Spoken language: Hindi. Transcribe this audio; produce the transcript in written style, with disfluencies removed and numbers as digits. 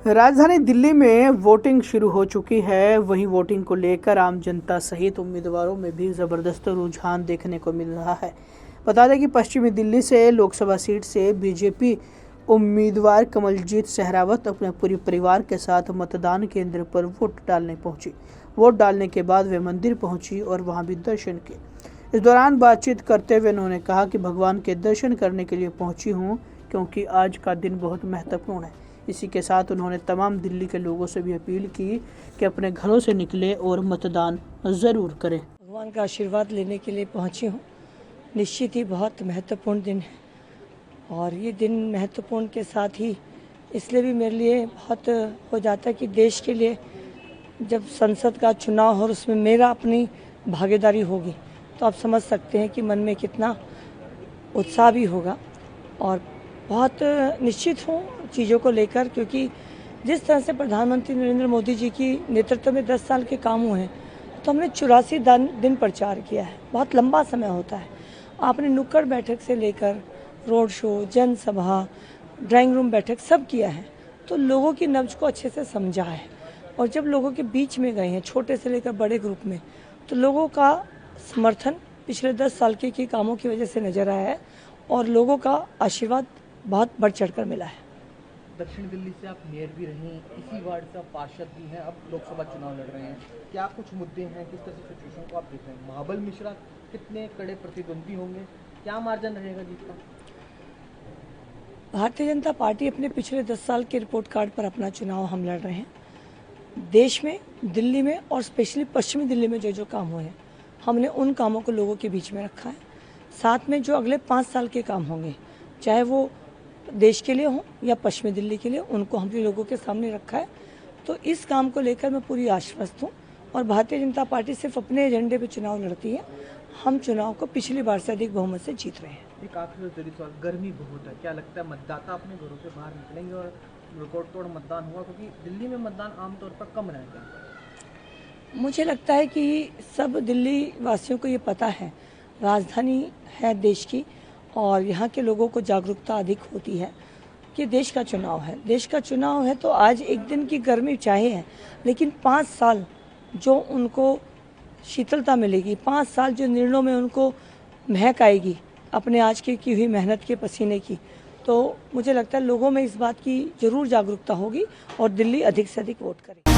राजधानी दिल्ली में वोटिंग शुरू हो चुकी है। वहीं वोटिंग को लेकर आम जनता सहित उम्मीदवारों में भी ज़बरदस्त रुझान देखने को मिल रहा है। बता दें कि पश्चिमी दिल्ली से लोकसभा सीट से बीजेपी उम्मीदवार कमलजीत सहरावत अपने पूरे परिवार के साथ मतदान केंद्र पर वोट डालने पहुंची। वोट डालने के बाद वे मंदिर पहुंची और वहां भी दर्शन किए। इस दौरान बातचीत करते हुए उन्होंने कहा कि भगवान के दर्शन करने के लिए पहुंची हूं, क्योंकि आज का दिन बहुत महत्वपूर्ण है। इसी के साथ उन्होंने तमाम दिल्ली के लोगों से भी अपील की कि अपने घरों से निकले और मतदान ज़रूर करें। भगवान का आशीर्वाद लेने के लिए पहुंची हूं। निश्चित ही बहुत महत्वपूर्ण दिन है और ये दिन महत्वपूर्ण के साथ ही इसलिए भी मेरे लिए बहुत हो जाता है कि देश के लिए जब संसद का चुनाव हो और उसमें मेरा अपनी भागीदारी होगी तो आप समझ सकते हैं कि मन में कितना उत्साह भी होगा और बहुत निश्चित हूँ चीज़ों को लेकर, क्योंकि जिस तरह से प्रधानमंत्री नरेंद्र मोदी जी की नेतृत्व में 10 साल के काम हुए हैं तो हमने 84 दिन प्रचार किया है। बहुत लंबा समय होता है। आपने नुक्कड़ बैठक से लेकर रोड शो, जनसभा, ड्राइंग रूम बैठक सब किया है, तो लोगों की नब्ज को अच्छे से समझा है। और जब लोगों के बीच में गए हैं, छोटे से लेकर बड़े ग्रुप में, तो लोगों का समर्थन पिछले 10 साल के कामों की वजह से नजर आया है और लोगों का आशीर्वाद बहुत बढ़ चढ़कर मिला है। दक्षिण दिल्ली से आप मेयर भी रही, इसी वार्ड से आप पार्षद भी हैं, अब लोकसभा चुनाव लड़ रहे हैं। क्या कुछ मुद्दे हैं, किस तरह से सिचुएशन को आप देख रहे हैं? महाबल मिश्रा कितने कड़े प्रतिद्वंदी होंगे, क्या मार्जिन रहेगा जीत का? भारतीय जनता पार्टी अपने पिछले 10 साल के रिपोर्ट कार्ड पर अपना चुनाव हम लड़ रहे हैं। देश में, दिल्ली में और स्पेशली पश्चिमी दिल्ली में जो जो काम हुए हैं, हमने उन कामों को लोगों के बीच में रखा है। साथ में जो अगले 5 साल के काम होंगे, चाहे वो देश के लिए हो या पश्चिमी दिल्ली के लिए, उनको हमने लोगों के सामने रखा है। तो इस काम को लेकर मैं पूरी आश्वस्त हूँ और भारतीय जनता पार्टी सिर्फ अपने एजेंडे पे चुनाव लड़ती है। हम चुनाव को पिछली बार से अधिक बहुमत से जीत रहे हैं। एक आखिरी जरूरी सवाल, गर्मी बहुत है, क्या लगता है मतदाता अपने घरों से बाहर निकलेंगे और रिकॉर्ड तोड़ मतदान हुआ? क्योंकि दिल्ली में मतदान आमतौर पर कम रहेगा। मुझे लगता है कि सब दिल्ली वासियों को ये पता है, राजधानी है देश की और यहाँ के लोगों को जागरूकता अधिक होती है कि देश का चुनाव है। देश का चुनाव है तो आज एक दिन की गर्मी चाहे है, लेकिन 5 साल जो उनको शीतलता मिलेगी, 5 साल जो निर्णयों में उनको महक आएगी अपने आज की हुई मेहनत के पसीने की, तो मुझे लगता है लोगों में इस बात की जरूर जागरूकता होगी और दिल्ली अधिक से अधिक वोट करेगी।